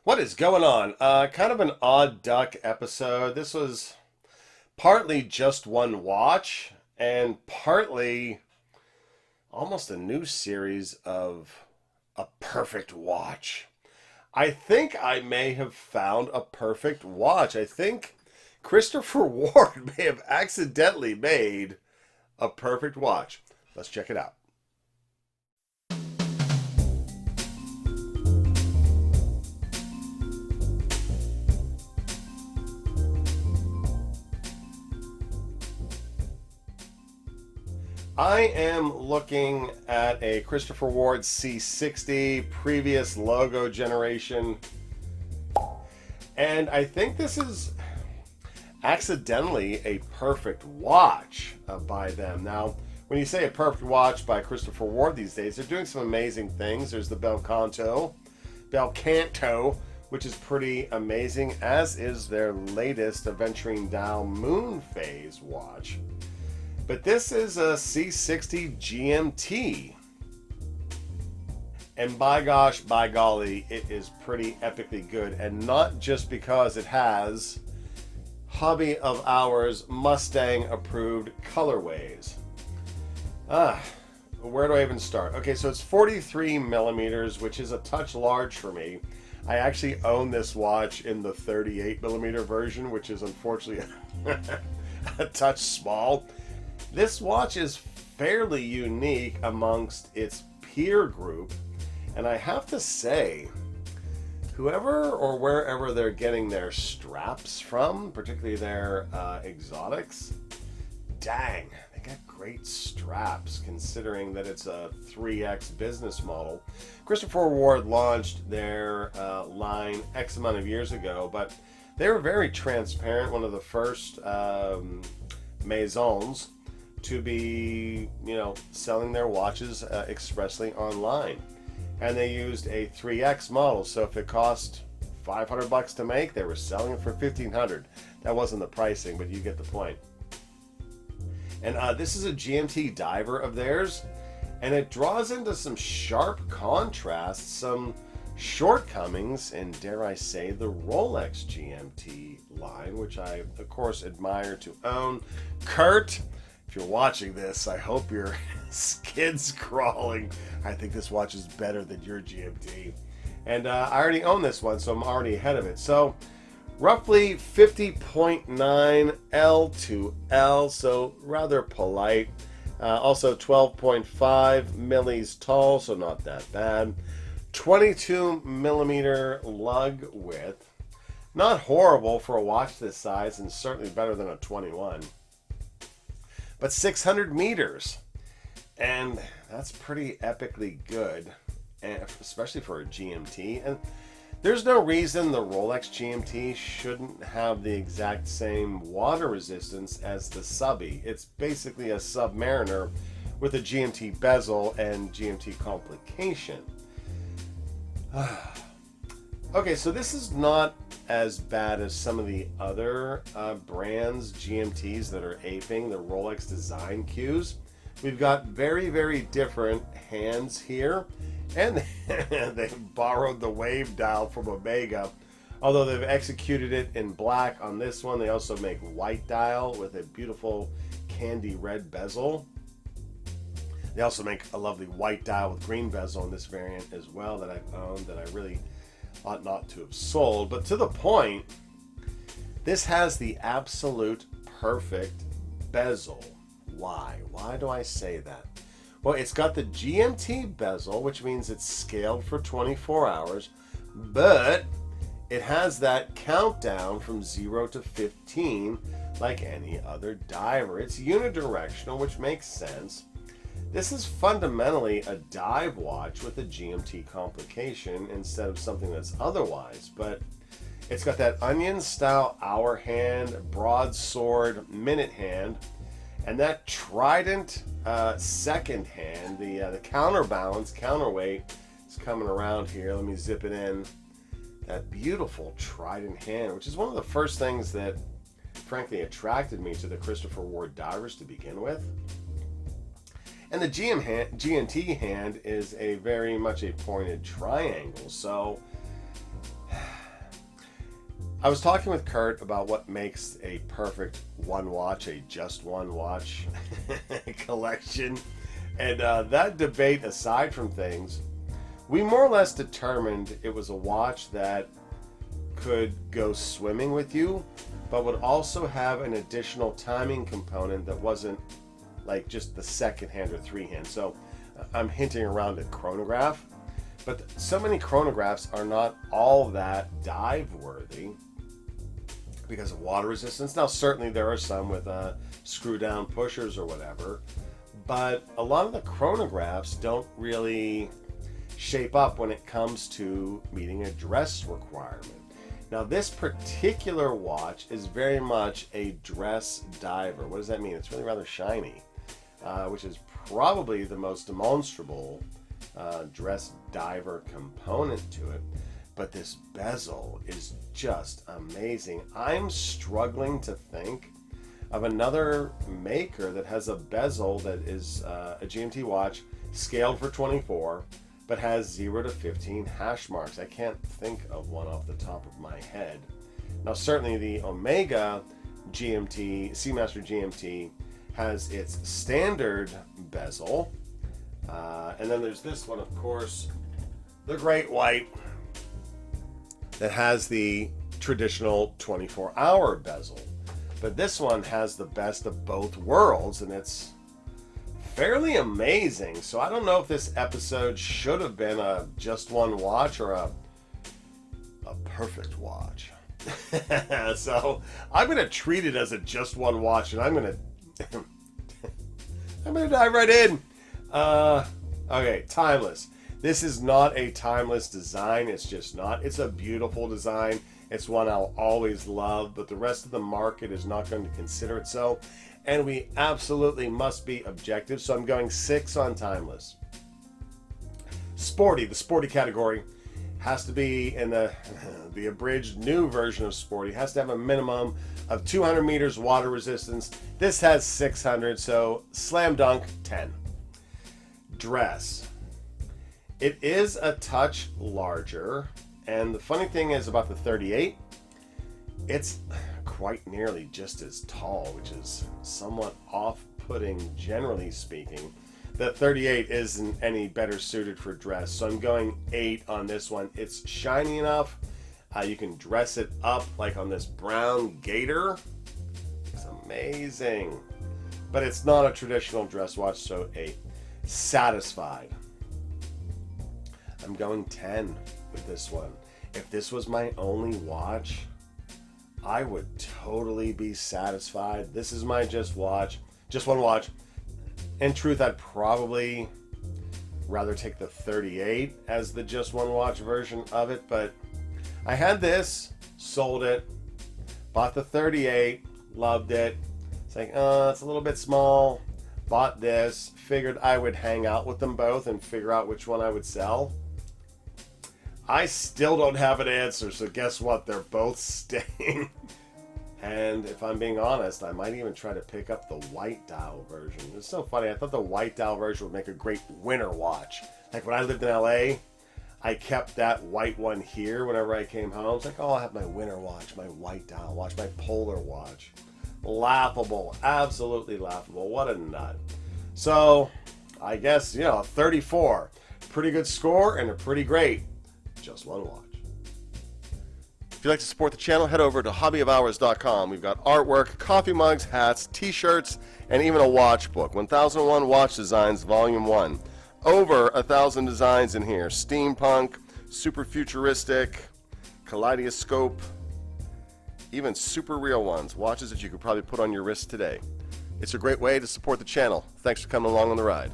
What is going on? Kind of an odd duck episode. This was partly just one watch and partly almost a new series of a perfect watch. I think I may have found a perfect watch. I think Christopher Ward may have accidentally made a perfect watch. Let's check it out. I am looking at a Christopher Ward C60, previous logo generation, and I think this is accidentally a perfect watch by them. Now, when you say a perfect watch by Christopher Ward these days, they're doing some amazing things. There's the Bel Canto, which is pretty amazing, as is their latest Aventuring Dial Moon Phase watch. But this is a C60 GMT. And by gosh, by golly, it is pretty epically good. And not just because it has Hobby of Ours Mustang approved colorways. Where do I even start? Okay, so it's 43 millimeters, which is a touch large for me. I actually own this watch in the 38 millimeter version, which is unfortunately a touch small. This watch is fairly unique amongst its peer group, and I have to say, whoever or wherever they're getting their straps from, particularly their exotics, dang, they got great straps considering that it's a 3X business model. Christopher Ward launched their line X amount of years ago, but they were very transparent, one of the first maisons to be, selling their watches expressly online. And they used a 3X model, so if it cost $500 to make, they were selling it for $1,500. That wasn't the pricing, but you get the point. And this is a GMT diver of theirs, and it draws into some sharp contrasts, some shortcomings, and dare I say, the Rolex GMT line, which I, of course, admire to own. Curt, if you're watching this, I hope your skin's crawling. I think this watch is better than your GMT. And I already own this one, so I'm already ahead of it. So roughly 50.9 L to L, so rather polite. Also 12.5 millis tall, so not that bad. 22 millimeter lug width. Not horrible for a watch this size, and certainly better than a 21. But 600 meters, and that's pretty epically good, and especially for a GMT. And there's no reason the Rolex GMT shouldn't have the exact same water resistance as the Subby. It's basically a Submariner with a GMT bezel and GMT complication. Okay, so this is not as bad as some of the other brands, GMTs, that are aping the Rolex design cues. We've got very, very different hands here, and they've borrowed the wave dial from Omega, although they've executed it in black on this one. They also make white dial with a beautiful candy red bezel. They also make a lovely white dial with green bezel in this variant as well that I've owned, that I really ought not to have sold. But to the point, this has the absolute perfect bezel. Why do I say that? Well, it's got the GMT bezel, which means it's scaled for 24 hours, but it has that countdown from 0 to 15 like any other diver. It's unidirectional, which makes sense. This is fundamentally a dive watch with a GMT complication instead of something that's otherwise, but it's got that onion style hour hand, broadsword minute hand, and that trident second hand. The counterbalance, counterweight is coming around here. Let me zip it in. That beautiful trident hand, which is one of the first things that frankly attracted me to the Christopher Ward divers to begin with. And the GMT hand is very much a pointed triangle. So I was talking with Curt about what makes a perfect one watch, a just one watch collection. And that debate aside from things, we more or less determined it was a watch that could go swimming with you, but would also have an additional timing component that wasn't like just the second hand or three hand. So I'm hinting around a chronograph, but so many chronographs are not all that dive worthy because of water resistance. Now certainly there are some with screw down pushers or whatever, but a lot of the chronographs don't really shape up when it comes to meeting a dress requirement. Now this particular watch is very much a dress diver. What does that mean? It's really rather shiny, which is probably the most demonstrable dress diver component to it. But this bezel is just amazing. I'm struggling to think of another maker that has a bezel that is a GMT watch scaled for 24, but has 0 to 15 hash marks. I can't think of one off the top of my head. Now certainly the Omega GMT, Seamaster GMT, has its standard bezel. And then there's this one, of course, the Great White, that has the traditional 24-hour bezel. But this one has the best of both worlds, and it's fairly amazing. So I don't know if this episode should have been a just one watch or a perfect watch. So I'm going to treat it as a just one watch, and I'm going to dive right in. Okay, timeless. This is not a timeless design. It's just not. It's a beautiful design. It's one I'll always love, but the rest of the market is not going to consider it so. And we absolutely must be objective, so I'm going 6 on timeless. Sporty, the sporty category, has to be in the abridged new version of sporty, has to have a minimum of 200 meters water resistance. This has 600, so slam dunk 10. Dress. It is a touch larger, and the funny thing is about the 38, it's quite nearly just as tall, which is somewhat off-putting generally speaking. The 38 isn't any better suited for dress, so I'm going 8 on this one. It's shiny enough. You can dress it up like on this brown gator. It's amazing. But it's not a traditional dress watch, so 8. Satisfied. I'm going 10 with this one. If this was my only watch, I would totally be satisfied. This is my just one watch. In truth, I'd probably rather take the 38 as the just one watch version of it, but I had this, sold it, bought the 38, loved it. It's like, it's a little bit small. Bought this, figured I would hang out with them both and figure out which one I would sell. I still don't have an answer, so guess what? They're both staying. And if I'm being honest, I might even try to pick up the white dial version. It's so funny. I thought the white dial version would make a great winter watch. Like when I lived in LA, I kept that white one here whenever I came home. It's like, oh, I'll have my winter watch, my white dial watch, my polar watch. Laughable. Absolutely laughable. What a nut. So, I guess, 34. Pretty good score and a pretty great just one watch. If you'd like to support the channel, head over to hobbyofhours.com. We've got artwork, coffee mugs, hats, t-shirts, and even a watch book. 1001 Watch Designs, Volume 1. Over 1,000 designs in here. Steampunk, super futuristic, kaleidoscope, even super real ones. Watches that you could probably put on your wrist today. It's a great way to support the channel. Thanks for coming along on the ride.